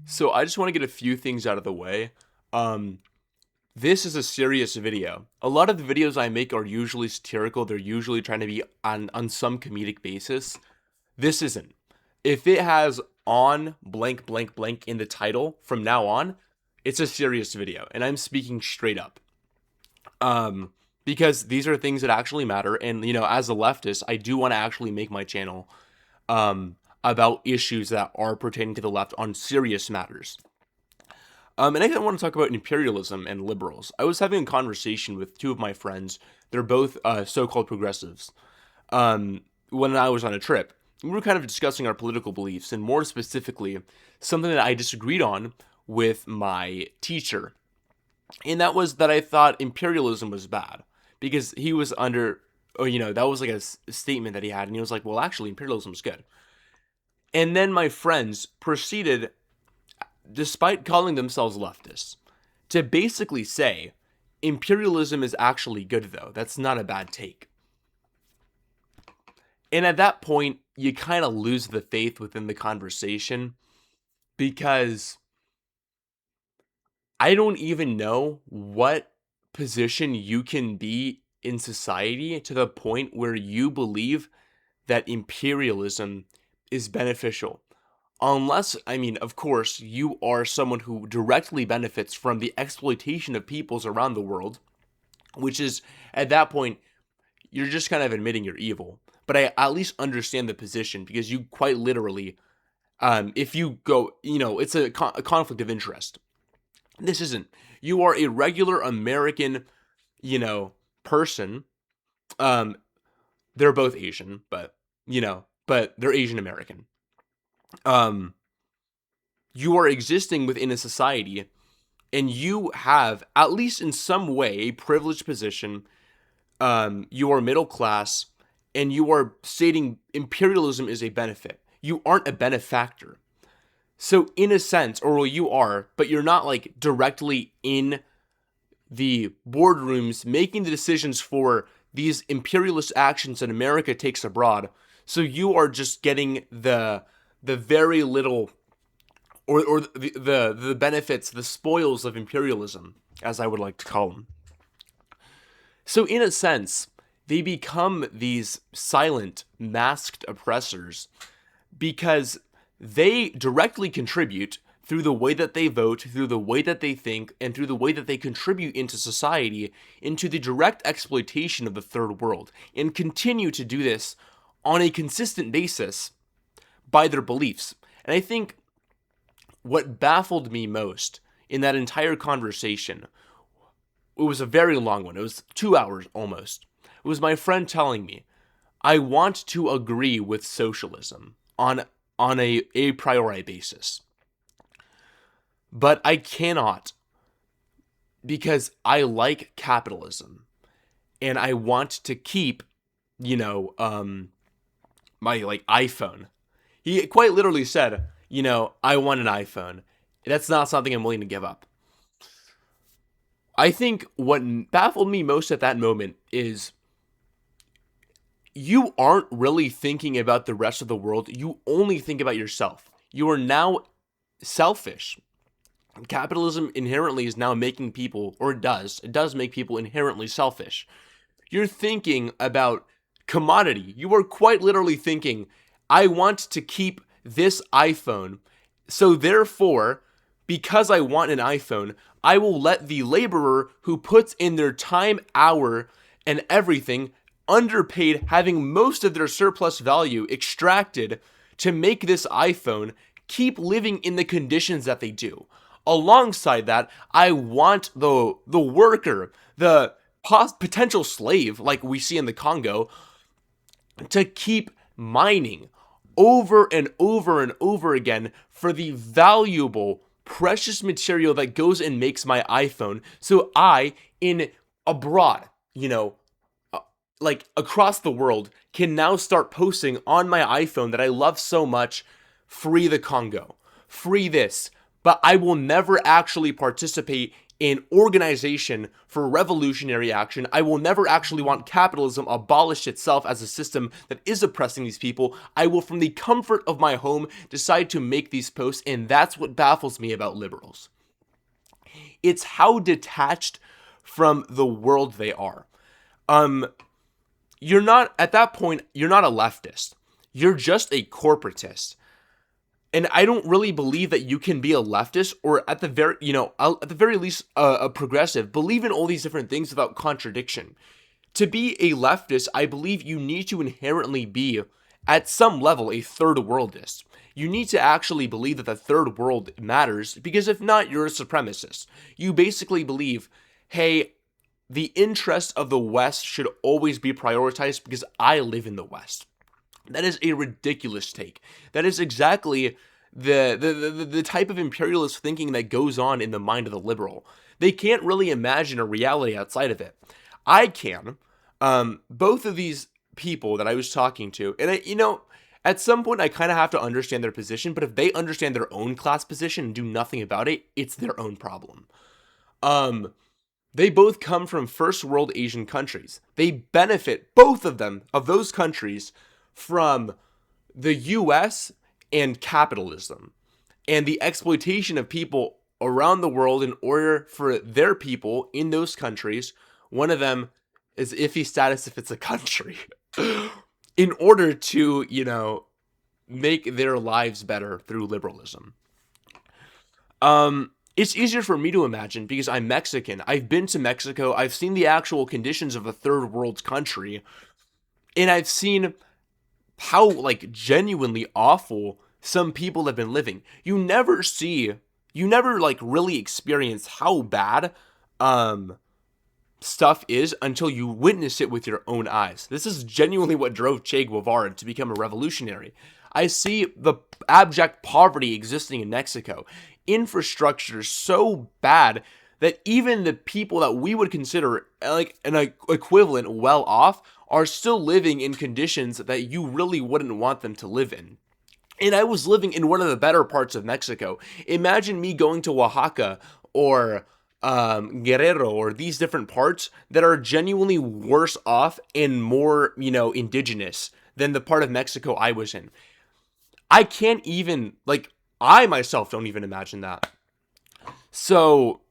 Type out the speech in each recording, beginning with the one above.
So I just want to get a few things out of the way. Um, this is a serious video. A lot of the videos I make are usually satirical. They're usually trying to be on some comedic basis. This isn't. If it has on blank blank blank in the title from now on, it's a serious video, and I'm speaking straight up. Because these are things that actually matter, and as a leftist, I do want to actually make my channel about issues that are pertaining to the left on serious matters. And I want to talk about imperialism and liberals. I was having a conversation with two of my friends. They're both so-called progressives. When I was on a trip, we were kind of discussing our political beliefs, and more specifically, something that I disagreed on with my teacher. And that was that I thought imperialism was bad because he was under, that was like a statement that he had. And he was like, well, actually, imperialism is good. And then my friends proceeded, despite calling themselves leftists, to basically say imperialism is actually good, though. That's not a bad take. And at that point, you kind of lose the faith within the conversation because I don't even know what position you can be in society to the point where you believe that imperialism is beneficial. Unless, of course, you are someone who directly benefits from the exploitation of peoples around the world, which is, at that point, you're just kind of admitting you're evil. But I at least understand the position because you quite literally, if you go, it's a conflict of interest. This isn't. You are a regular American, person. They're both Asian, but they're Asian American. You are existing within a society, and you have, at least in some way, a privileged position. You are middle class, and you are stating imperialism is a benefit. You aren't a benefactor. So in a sense, or well, you are, but you're not like directly in the boardrooms making the decisions for these imperialist actions that America takes abroad. So you are just getting the very little, or the benefits, the spoils of imperialism, as I would like to call them. So in a sense, they become these silent, masked oppressors because they directly contribute through the way that they vote, through the way that they think, and through the way that they contribute into society, into the direct exploitation of the third world, and continue to do this on a consistent basis by their beliefs. And I think what baffled me most in that entire conversation, it was a very long one, it was 2 hours almost, it was my friend telling me, I want to agree with socialism on a priori basis. But I cannot because I like capitalism and I want to keep, my like iPhone. He quite literally said, I want an iPhone. That's not something I'm willing to give up. I think what baffled me most at that moment is you aren't really thinking about the rest of the world. You only think about yourself. You are now selfish. Capitalism inherently is now making people, or it does make people inherently selfish. You're thinking about commodity. You are quite literally thinking, I want to keep this iPhone, so therefore, because I want an iPhone, I will let the laborer who puts in their time, hour, and everything, underpaid, having most of their surplus value extracted to make this iPhone, keep living in the conditions that they do. Alongside that, I want the worker, the potential slave, like we see in the Congo, to keep mining over and over and over again for the valuable, precious material that goes and makes my iPhone. So I, in abroad, like across the world, can now start posting on my iPhone that I love so much, free the Congo, free this. But I will never actually participate an organization for revolutionary action. I will never actually want capitalism abolished itself as a system that is oppressing these people. I will, from the comfort of my home, decide to make these posts, and that's what baffles me about liberals. It's how detached from the world they are. You're not, at that point, you're not a leftist. You're just a corporatist. And I don't really believe that you can be a leftist, or at the very least, a progressive. Believe in all these different things without contradiction. To be a leftist, I believe you need to inherently be, at some level, a third-worldist. You need to actually believe that the third world matters, because if not, you're a supremacist. You basically believe, hey, the interests of the West should always be prioritized because I live in the West. That is a ridiculous take. That is exactly the type of imperialist thinking that goes on in the mind of the liberal. They can't really imagine a reality outside of it. I can. Both of these people that I was talking to, and at some point I kind of have to understand their position, but if they understand their own class position and do nothing about it, it's their own problem. They both come from first world Asian countries. They benefit, both of them, of those countries, from the US and capitalism and the exploitation of people around the world in order for their people in those countries, one of them is iffy status if it's a country, in order to, make their lives better through liberalism. It's easier for me to imagine because I'm Mexican. I've been to Mexico. I've seen the actual conditions of a third world country, and I've seen how genuinely awful some people have been living. You never really experience how bad stuff is until you witness it with your own eyes. This is genuinely what drove Che Guevara to become a revolutionary. I see the abject poverty existing in Mexico. Infrastructure is so bad that even the people that we would consider like an equivalent well off are still living in conditions that you really wouldn't want them to live in. And I was living in one of the better parts of Mexico. Imagine me going to Oaxaca or Guerrero or these different parts that are genuinely worse off and more, indigenous than the part of Mexico I was in. I can't even, I myself don't even imagine that. So,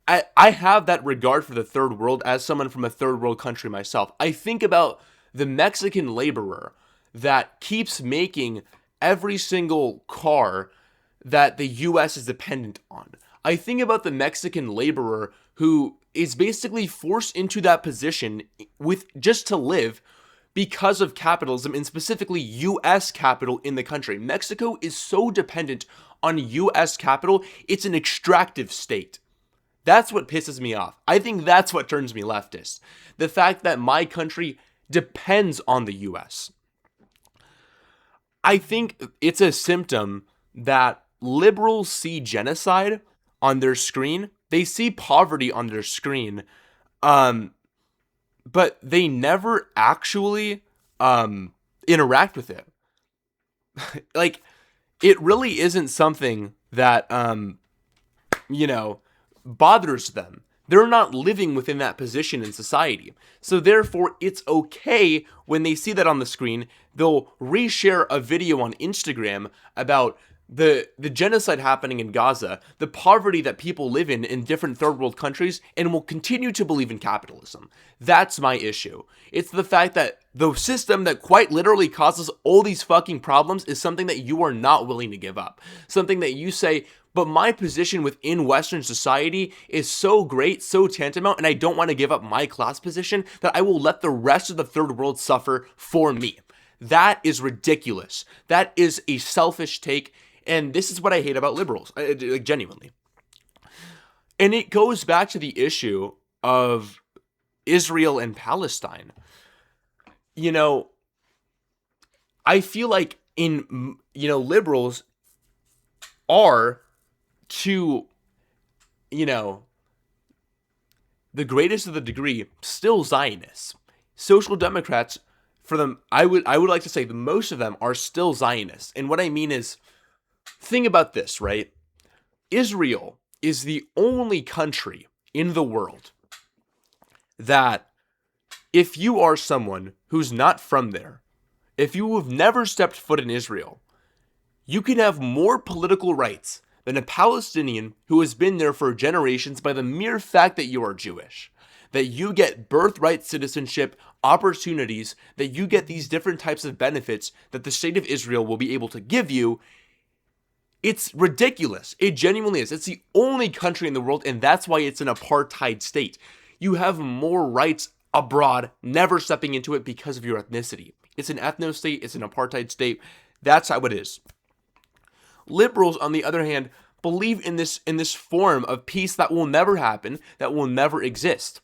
I have that regard for the third world as someone from a third world country myself. I think about the Mexican laborer that keeps making every single car that the US is dependent on. I think about the Mexican laborer who is basically forced into that position with just to live because of capitalism, and specifically US capital in the country. Mexico is so dependent on US capital, it's an extractive state. That's what pisses me off. I think that's what turns me leftist. The fact that my country depends on the US. I think it's a symptom that liberals see genocide on their screen. They see poverty on their screen. But they never actually interact with it. It really isn't something that bothers them. They're not living within that position in society. So therefore, it's okay when they see that on the screen, they'll reshare a video on Instagram about the genocide happening in Gaza, the poverty that people live in different third world countries, and will continue to believe in capitalism. That's my issue. It's the fact that the system that quite literally causes all these fucking problems is something that you are not willing to give up. Something that you say, but my position within Western society is so great, so tantamount, and I don't want to give up my class position that I will let the rest of the third world suffer for me. That is ridiculous. That is a selfish take. And this is what I hate about liberals, genuinely. And it goes back to the issue of Israel and Palestine. I feel like liberals are to, the greatest of the degree, still Zionists. Social Democrats, for them, I would like to say the most of them are still Zionists. And what I mean is, think about this, right? Israel is the only country in the world that, if you are someone who's not from there, if you have never stepped foot in Israel, you can have more political rights than a Palestinian who has been there for generations by the mere fact that you are Jewish. That you get birthright citizenship, opportunities, that you get these different types of benefits that the state of Israel will be able to give you. It's ridiculous. It genuinely is. It's the only country in the world, and that's why it's an apartheid state. You have more rights abroad, never stepping into it because of your ethnicity. It's an ethno state, it's an apartheid state. That's how it is. Liberals, on the other hand, believe in this form of peace that will never happen, that will never exist.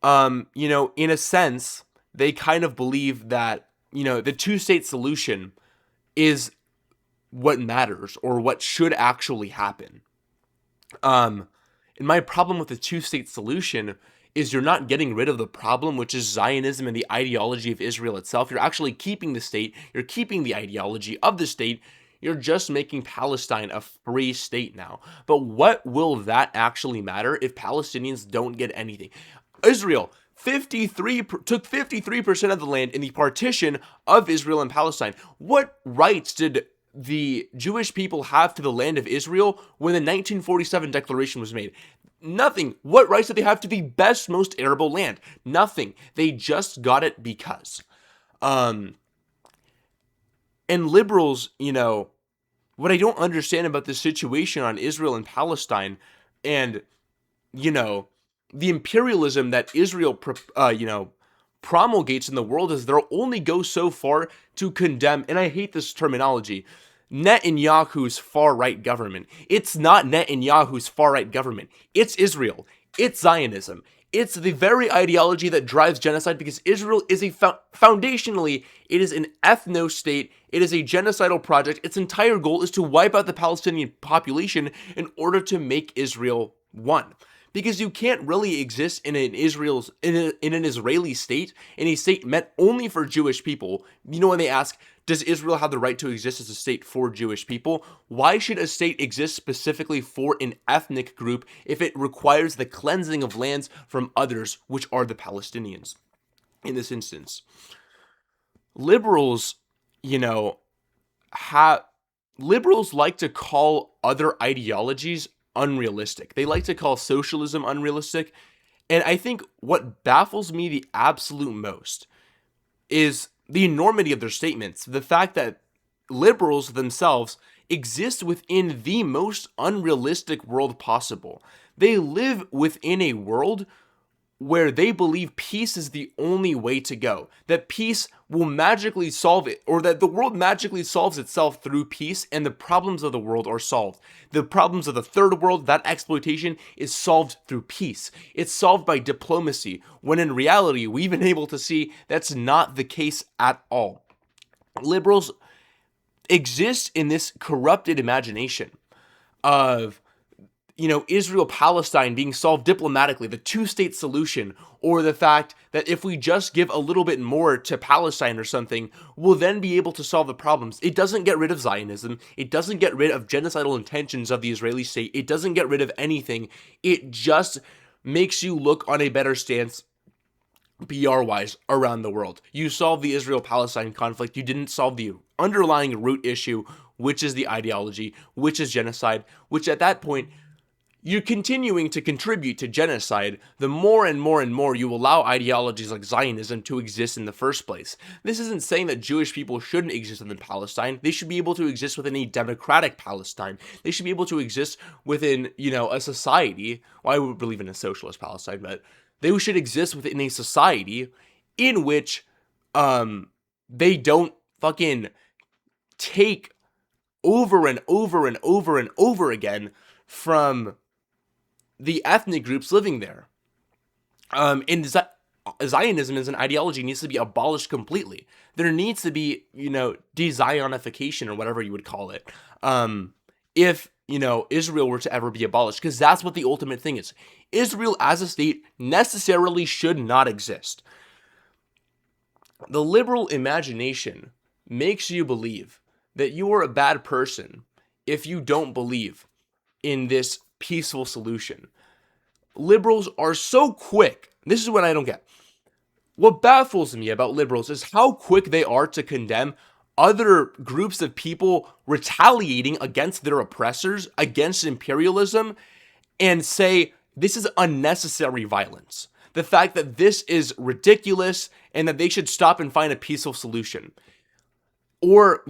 In a sense, they kind of believe that, the two-state solution is what matters or what should actually happen. And my problem with the two-state solution is you're not getting rid of the problem, which is Zionism and the ideology of Israel itself. You're actually keeping the state. You're keeping the ideology of the state. You're just making Palestine a free state now. But what will that actually matter if Palestinians don't get anything? Israel took 53% of the land in the partition of Israel and Palestine. What rights did the Jewish people have to the land of Israel when the 1947 declaration was made? Nothing. What rights did they have to the best, most arable land? Nothing. They just got it because. And liberals, what I don't understand about this situation on Israel and Palestine and, the imperialism that Israel, promulgates in the world is they'll only go so far to condemn, and I hate this terminology, Netanyahu's far-right government. It's not Netanyahu's far-right government. It's Israel. It's Zionism. It's the very ideology that drives genocide because Israel is foundationally, it is an ethno-state. It is a genocidal project. Its entire goal is to wipe out the Palestinian population in order to make Israel one. Because you can't really exist in an Israeli state, in a state meant only for Jewish people. When they ask, does Israel have the right to exist as a state for Jewish people? Why should a state exist specifically for an ethnic group if it requires the cleansing of lands from others, which are the Palestinians? In this instance, liberals, liberals like to call other ideologies unrealistic. They like to call socialism unrealistic. And I think what baffles me the absolute most is the enormity of their statements. The fact that liberals themselves exist within the most unrealistic world possible. They live within a world where they believe peace is the only way to go, that peace will magically solve it, or that the world magically solves itself through peace and the problems of the world are solved. The problems of the third world, that exploitation, is solved through peace. It's solved by diplomacy, when in reality, we've been able to see that's not the case at all. Liberals exist in this corrupted imagination of Israel-Palestine being solved diplomatically, the two-state solution, or the fact that if we just give a little bit more to Palestine or something, we'll then be able to solve the problems. It doesn't get rid of Zionism. It doesn't get rid of genocidal intentions of the Israeli state. It doesn't get rid of anything. It just makes you look on a better stance PR-wise around the world. You solve the Israel-Palestine conflict. You didn't solve the underlying root issue, which is the ideology, which is genocide, which at that point, you're continuing to contribute to genocide the more and more and more you allow ideologies like Zionism to exist in the first place. This isn't saying that Jewish people shouldn't exist within Palestine. They should be able to exist within a democratic Palestine. They should be able to exist within, a society. Well, I would believe in a socialist Palestine, but they should exist within a society in which they don't fucking take over and over and over and over again from the ethnic groups living there. And Zionism as an ideology needs to be abolished completely. There needs to be, de-Zionification or whatever you would call it. If, Israel were to ever be abolished, because that's what the ultimate thing is. Israel as a state necessarily should not exist. The liberal imagination makes you believe that you are a bad person if you don't believe in this peaceful solution. Liberals are so quick. This is what I don't get. What baffles me about liberals is how quick they are to condemn other groups of people retaliating against their oppressors, against imperialism, and say this is unnecessary violence. The fact that this is ridiculous and that they should stop and find a peaceful solution. Or,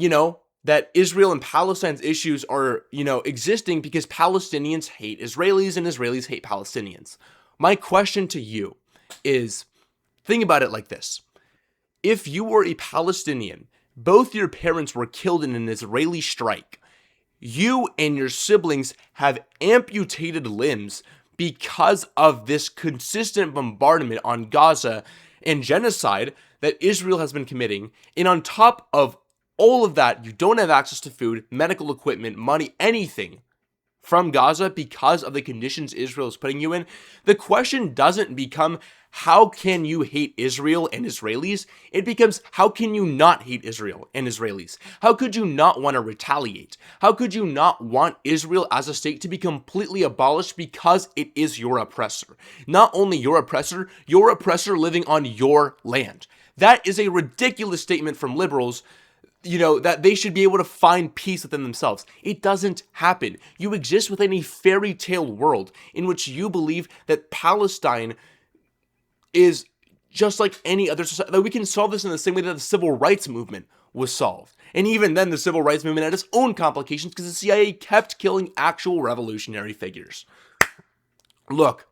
that Israel and Palestine's issues are, existing because Palestinians hate Israelis and Israelis hate Palestinians. My question to you is, think about it like this. If you were a Palestinian, both your parents were killed in an Israeli strike, you and your siblings have amputated limbs because of this consistent bombardment on Gaza and genocide that Israel has been committing, and on top of all of that, you don't have access to food, medical equipment, money, anything from Gaza because of the conditions Israel is putting you in. The question doesn't become, how can you hate Israel and Israelis? It becomes, how can you not hate Israel and Israelis? How could you not want to retaliate? How could you not want Israel as a state to be completely abolished because it is your oppressor? Not only your oppressor living on your land. That is a ridiculous statement from liberals, that they should be able to find peace within themselves. It doesn't happen. You exist within a fairy tale world in which you believe that Palestine is just like any other society, that we can solve this in the same way that the civil rights movement was solved. And even then, the civil rights movement had its own complications because the CIA kept killing actual revolutionary figures. Look,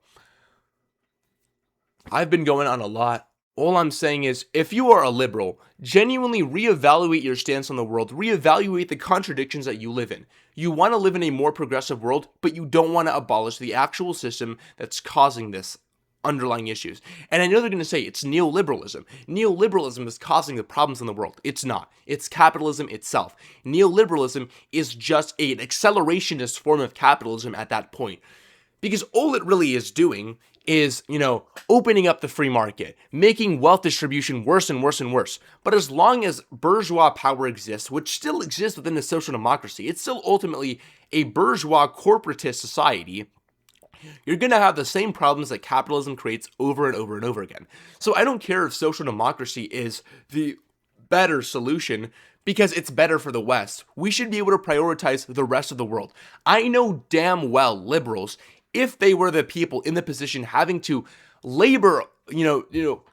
I've been going on a lot. All I'm saying is, if you are a liberal, genuinely reevaluate your stance on the world, reevaluate the contradictions that you live in. You want to live in a more progressive world, but you don't want to abolish the actual system that's causing this underlying issues. And I know they're going to say it's neoliberalism. Neoliberalism is causing the problems in the world. It's not. It's capitalism itself. Neoliberalism is just an accelerationist form of capitalism at that point. Because all it really is doing is, opening up the free market, making wealth distribution worse and worse and worse. But as long as bourgeois power exists, which still exists within a social democracy, it's still ultimately a bourgeois corporatist society, you're going to have the same problems that capitalism creates over and over and over again. So I don't care if social democracy is the better solution because it's better for the West. We should be able to prioritize the rest of the world. I know damn well liberals, if they were the people in the position having to labor,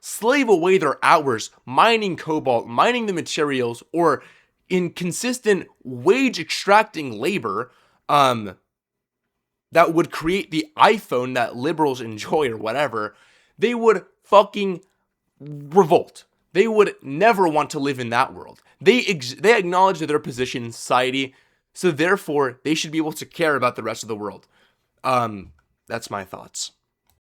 slave away their hours mining cobalt, mining the materials, or in consistent wage extracting labor, that would create the iPhone that liberals enjoy or whatever, they would fucking revolt. They would never want to live in that world. They acknowledge their position in society, so therefore they should be able to care about the rest of the world. That's my thoughts.